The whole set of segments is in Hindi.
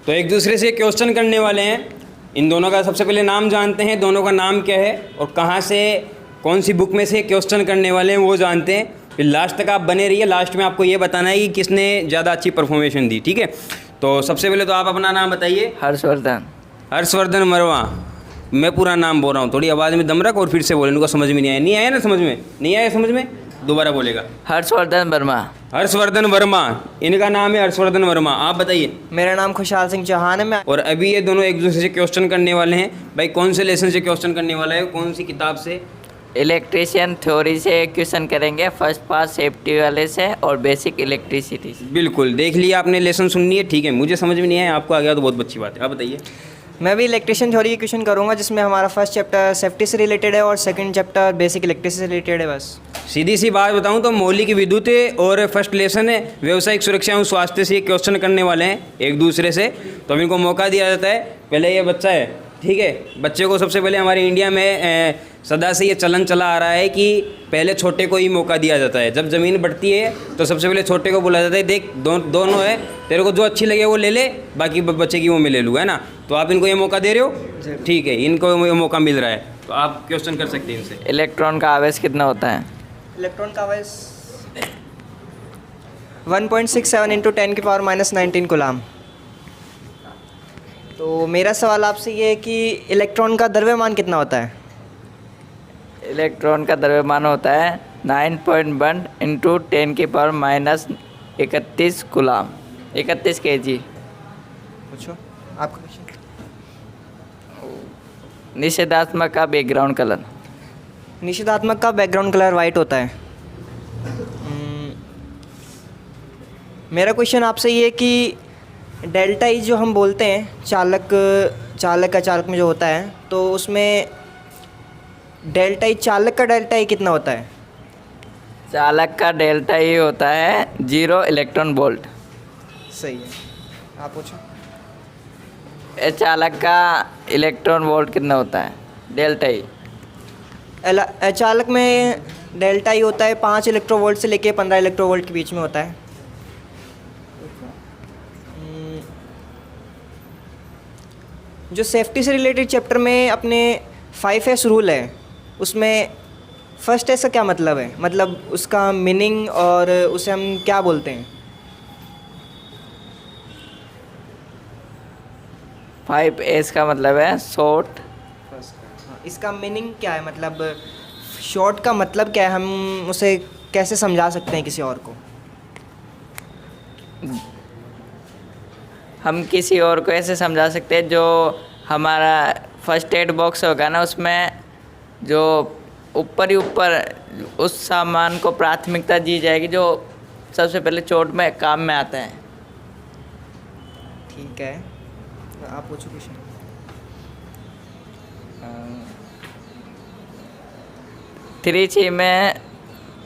तो एक दूसरे से क्वेश्चन करने वाले हैं। इन दोनों का सबसे पहले नाम जानते हैं, दोनों का नाम क्या है और कहाँ से, कौन सी बुक में से क्वेश्चन करने वाले हैं वो जानते हैं। फिर लास्ट तक आप बने रहिए, लास्ट में आपको ये बताना है कि किसने ज़्यादा अच्छी परफॉर्मेशन दी, ठीक है। तो सबसे पहले तो आप अपना नाम बताइए। हर्षवर्धन। हर्षवर्धन वर्मा। मैं पूरा नाम बोल रहा हूँ, थोड़ी आवाज़ में दम रख और फिर से बोले, इनको समझ में नहीं आया। नहीं आया ना समझ में? नहीं आया समझ में? दोबारा बोलेगा। हर्षवर्धन वर्मा। हर्षवर्धन वर्मा, इनका नाम है हर्षवर्धन वर्मा। आप बताइए। मेरा नाम खुशहाल सिंह चौहान है। मैं और अभी ये दोनों एक दूसरे से क्वेश्चन करने वाले हैं। भाई कौन से लेसन से क्वेश्चन करने वाला है, कौन सी किताब से? इलेक्ट्रिशियन थ्योरी से क्वेश्चन करेंगे, फर्स्ट पास सेफ्टी वाले से और बेसिक इलेक्ट्रिसिटी से। बिल्कुल, देख लिया आपने, लेसन सुन लिए, ठीक है। मुझे समझ में नहीं आया, आपको आ गया तो बहुत अच्छी बात है। आप बताइए। मैं भी इलेक्ट्रिशियन थ्योरी की क्वेश्चन करूंगा, जिसमें हमारा फर्स्ट चैप्टर सेफ्टी से रिलेटेड है और सेकंड चैप्टर बेसिक इलेक्ट्रिसिटी से रिलेटेड है। बस सीधी सी बात बताऊं तो मौलिक विद्युत और फर्स्ट लेसन है व्यावसायिक सुरक्षा एवं स्वास्थ्य से क्वेश्चन करने वाले हैं एक दूसरे से। तो अब इनको मौका दिया जाता है। पहले ये बच्चा है, ठीक है। बच्चे को सबसे पहले हमारे इंडिया में सदा से ये चलन चला आ रहा है कि पहले छोटे को ही मौका दिया जाता है। जब ज़मीन बढ़ती है तो सबसे पहले छोटे को बोला जाता है, देख दोनों है, तेरे को जो अच्छी लगे वो ले ले, बाकी बच्चे की वो मैं ले लूँगा, है ना। तो आप इनको ये मौका दे रहे हो, ठीक है, इनको ये मौका मिल रहा है, तो आप क्वेश्चन कर सकते हैं इनसे। इलेक्ट्रॉन का आवेश कितना होता है? इलेक्ट्रॉन का आवेश 1.67 इंटू 10 की पावर -19 कूलाम। तो मेरा सवाल आपसे ये है कि इलेक्ट्रॉन का द्रव्यमान कितना होता है? इलेक्ट्रॉन का द्रव्यमान होता है 9.1 इंटू 10 की पावर -31 कूलाम, 31 kg। पूछो आपका क्वेश्चन। निषेधात्मक का बैकग्राउंड कलर? निषेधात्मक का बैकग्राउंड कलर वाइट होता है। मेरा क्वेश्चन आपसे ये है कि डेल्टा ई जो हम बोलते हैं चालक में जो होता है, तो उसमें डेल्टा ई, चालक का डेल्टा ई कितना होता है? चालक का डेल्टा ई होता है 0 इलेक्ट्रॉन वोल्ट। सही है, आप पूछो। चालक का इलेक्ट्रॉन वोल्ट कितना होता है? डेल्टा ई चालक में डेल्टा ई होता है 5 इलेक्ट्रोवोल्ट से लेके 15 इलेक्ट्रोवोल्ट के बीच में होता है। जो सेफ्टी से रिलेटेड चैप्टर में अपने 5S रूल है, उसमें फर्स्ट एस का क्या मतलब है? मतलब उसका मीनिंग और उसे हम क्या बोलते हैं? 5S का मतलब है शॉर्ट। इसका मीनिंग क्या है? मतलब शॉर्ट का मतलब क्या है? हम उसे कैसे समझा सकते हैं किसी और को? हम किसी और को ऐसे समझा सकते हैं, जो हमारा फर्स्ट एड बॉक्स होगा ना, उसमें जो ऊपर ही ऊपर उस सामान को प्राथमिकता दी जाएगी जो सबसे पहले चोट में काम में आता है। ठीक है, आप पूछो क्वेश्चन। 3C में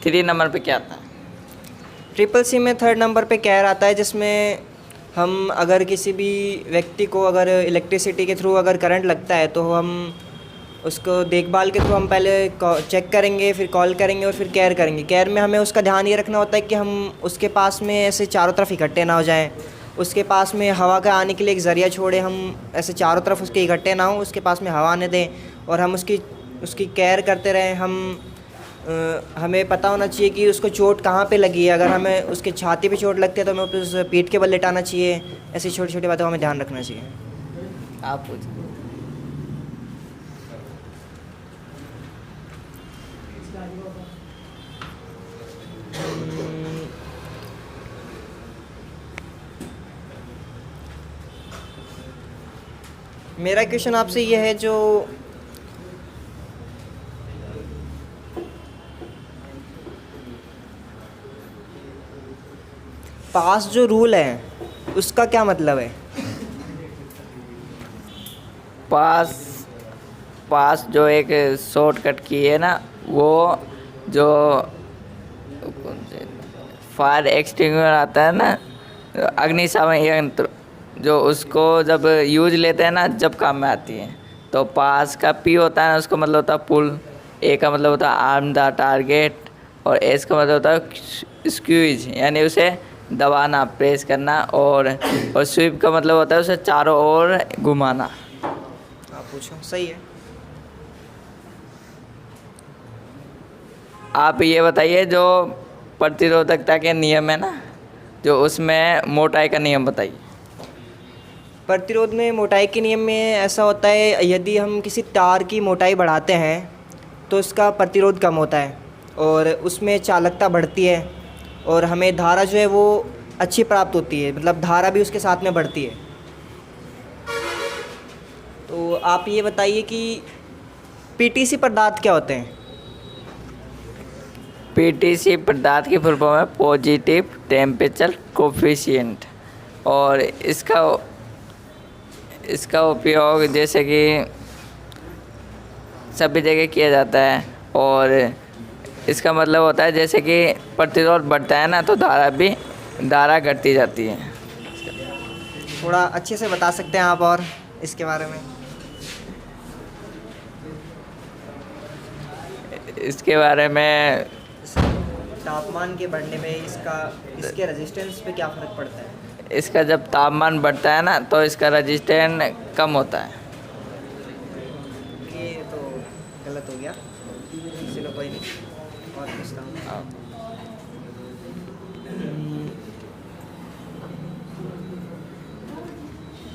3 नंबर पे क्या आता है? CCC में 3rd नंबर पे कैर आता है, जिसमें हम अगर किसी भी व्यक्ति को अगर इलेक्ट्रिसिटी के थ्रू अगर करंट लगता है, तो हम उसको देखभाल के थ्रू हम पहले चेक करेंगे, फिर कॉल करेंगे और फिर केयर करेंगे। केयर में हमें उसका ध्यान ये रखना होता है कि हम उसके पास में ऐसे चारों तरफ इकट्ठे ना हो जाएं, उसके पास में हवा का आने के लिए एक ज़रिया छोड़े, हम ऐसे चारों तरफ उसके इकट्ठे ना हो, उसके पास में हवा आने दें और हम उसकी केयर करते रहें। हमें पता होना चाहिए कि उसको चोट कहाँ पे लगी है। अगर हमें उसके छाती पे चोट लगती है तो हमें उस पीठ के बल लेटाना चाहिए। ऐसी छोटी छोटी बातों का हमें ध्यान रखना चाहिए। आप पूछिए। मेरा क्वेश्चन आपसे ये है, जो पास जो रूल है उसका क्या मतलब है? पास जो एक शॉर्टकट की है ना, वो जो फायर एक्सटिंग्विशर आता है ना, अग्निशमन यंत्र, जो उसको जब यूज लेते हैं ना, जब काम में आती है। तो पास का पी होता है ना, उसका मतलब होता है पुल, ए का मतलब होता है आर्म द टारगेट और एस का मतलब होता है स्क्वीज, यानी उसे दबाना, प्रेस करना, और स्वीप का मतलब होता है उसे चारों ओर घुमाना। आप पूछो। सही है। आप ये बताइए, जो प्रतिरोधकता के नियम है ना, जो उसमें मोटाई का नियम बताइए। प्रतिरोध में मोटाई के नियम में ऐसा होता है, यदि हम किसी तार की मोटाई बढ़ाते हैं तो इसका प्रतिरोध कम होता है और उसमें चालकता बढ़ती है और हमें धारा जो है वो अच्छी प्राप्त होती है, मतलब धारा भी उसके साथ में बढ़ती है। तो आप ये बताइए कि पीटीसी पदार्थ क्या होते हैं? पीटीसी पदार्थ की फुल फॉर्म है पॉजिटिव टेम्परेचर कोफिशिएंट, और इसका उपयोग जैसे कि सभी जगह किया जाता है, और इसका मतलब होता है जैसे कि प्रतिरोध बढ़ता है ना, तो धारा घटती जाती है। थोड़ा अच्छे से बता सकते हैं आप और इसके बारे में? इसके बारे में तापमान के बढ़ने में इसके रेजिस्टेंस पे क्या फ़र्क पड़ता है? इसका जब तापमान बढ़ता है ना, तो इसका रजिस्टेंस कम होता है। ये तो गलत हो गया, चलो कोई नहीं, और पूछता हूँ।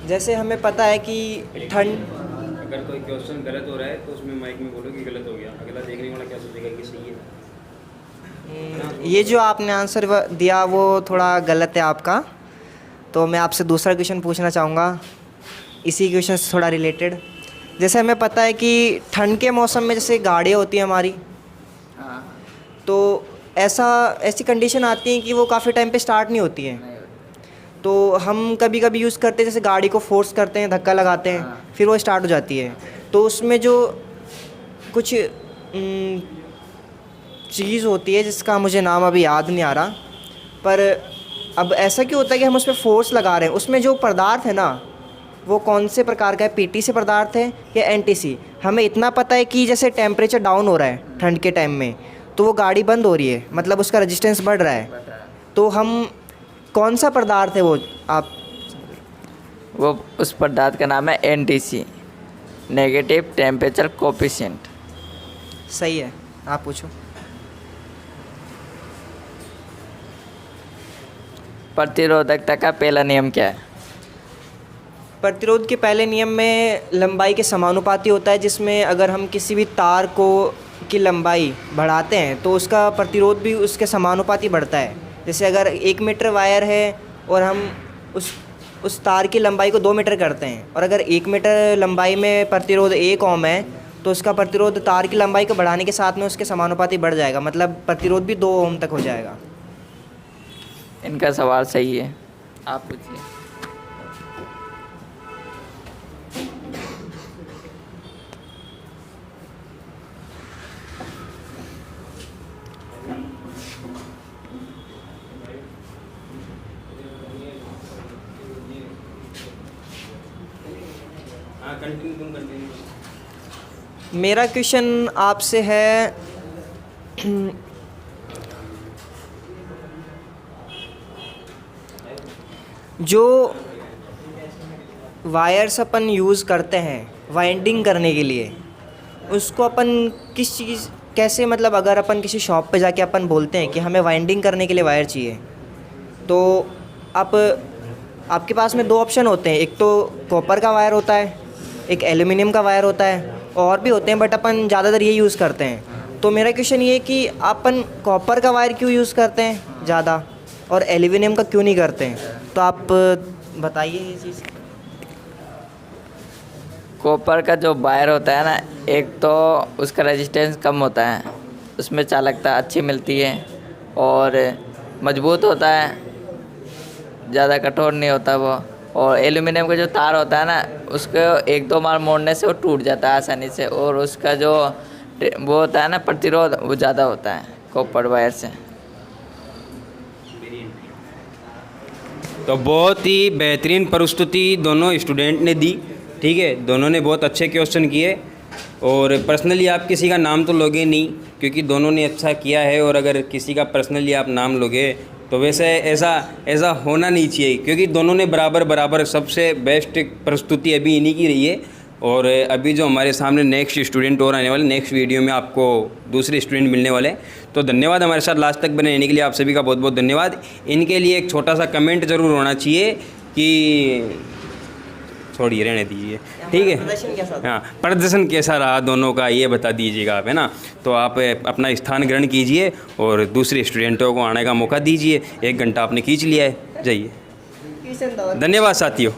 जैसे हमें पता है कि ठंड, अगर कोई क्वेश्चन गलत हो रहा है तो उसमें माइक में बोलो कि गलत हो गया, अगला देखने वाला क्या सोचेगा कि सही है। ये जो आपने आंसर दिया वो थोड़ा गलत है आपका, तो मैं आपसे दूसरा क्वेश्चन पूछना चाहूँगा इसी क्वेश्चन से थोड़ा रिलेटेड। जैसे हमें पता है कि ठंड के मौसम में जैसे गाड़ियाँ होती हैं हमारी, तो ऐसी कंडीशन आती है कि वो काफ़ी टाइम पे स्टार्ट नहीं होती हैं, तो हम कभी कभी यूज़ करते हैं, जैसे गाड़ी को फोर्स करते हैं, धक्का लगाते हैं, फिर वो स्टार्ट हो जाती है। तो उसमें जो कुछ चीज़ होती है जिसका मुझे नाम अभी याद नहीं आ रहा, पर अब ऐसा क्यों होता है कि हम उस पर फोर्स लगा रहे हैं? उसमें जो पदार्थ है ना, वो कौन से प्रकार का है? पीटीसी पदार्थ है या एनटीसी? हमें इतना पता है कि जैसे टेम्परेचर डाउन हो रहा है ठंड के टाइम में, तो वो गाड़ी बंद हो रही है, मतलब उसका रेजिस्टेंस बढ़ रहा है। तो हम कौन सा पदार्थ है वो उस पदार्थ का नाम है एनटीसी, नेगेटिव टेम्परेचर कोफिशिएंट। सही है। आप पूछो। प्रतिरोधकता का पहला नियम क्या है? प्रतिरोध के पहले नियम में लंबाई के समानुपाती होता है, जिसमें अगर हम किसी भी तार की लंबाई बढ़ाते हैं तो उसका प्रतिरोध भी उसके समानुपाती बढ़ता है। जैसे अगर 1 मीटर वायर है और हम उस तार की लंबाई को 2 मीटर करते हैं, और अगर 1 मीटर लंबाई में प्रतिरोध 1 ओम है, तो उसका प्रतिरोध तार की लंबाई को बढ़ाने के साथ में उसके समानुपाती बढ़ जाएगा, मतलब प्रतिरोध भी 2 ओम तक हो जाएगा। इनका सवाल सही है। आप पूछिए। मेरा क्वेश्चन आपसे है, जो वायर्स अपन यूज़ करते हैं वाइंडिंग करने के लिए, उसको अपन कैसे, मतलब अगर अपन किसी शॉप पे जाके अपन बोलते हैं कि हमें वाइंडिंग करने के लिए वायर चाहिए, तो आपके पास में 2 ऑप्शन होते हैं, एक तो कॉपर का वायर होता है, एक एल्युमिनियम का वायर होता है, और भी होते हैं, बट अपन ज़्यादातर ये यूज़ करते हैं। तो मेरा क्वेश्चन ये है कि अपन कॉपर का वायर क्यों यूज़ करते हैं ज़्यादा और एल्युमिनियम का क्यों नहीं करते हैं? तो आप बताइए ये चीज़। कॉपर का जो वायर होता है ना, एक तो उसका रेजिस्टेंस कम होता है, उसमें चालकता अच्छी मिलती है और मजबूत होता है, ज़्यादा कठोर नहीं होता वो। और एल्युमिनियम का जो तार होता है ना, उसको 1-2 बार मोड़ने से वो टूट जाता है आसानी से, और उसका जो वो होता है ना प्रतिरोध, वो ज़्यादा होता है कॉपर वायर से। तो बहुत ही बेहतरीन प्रस्तुति दोनों स्टूडेंट ने दी, ठीक है। दोनों ने बहुत अच्छे क्वेश्चन किए, और पर्सनली आप किसी का नाम तो लोगे नहीं, क्योंकि दोनों ने अच्छा किया है, और अगर किसी का पर्सनली आप नाम लोगे तो वैसे ऐसा ऐसा होना नहीं चाहिए, क्योंकि दोनों ने बराबर बराबर सबसे बेस्ट प्रस्तुति अभी इन्हीं की रही है। और अभी जो हमारे सामने नेक्स्ट स्टूडेंट और आने वाले, नेक्स्ट वीडियो में आपको दूसरे स्टूडेंट मिलने वाले हैं। तो धन्यवाद हमारे साथ लास्ट तक बने रहने के लिए, आप सभी का बहुत बहुत धन्यवाद। इनके लिए एक छोटा सा कमेंट ज़रूर होना चाहिए कि छोड़िए, रहने दीजिए, ठीक है। प्रदर्शन कैसा था? हाँ, प्रदर्शन कैसा रहा दोनों का, ये बता दीजिएगा आप, है ना। तो आप अपना स्थान ग्रहण कीजिए और दूसरे स्टूडेंटों को आने का मौका दीजिए। 1 घंटा आपने खींच लिया है, जाइए। किशन था। धन्यवाद साथियों।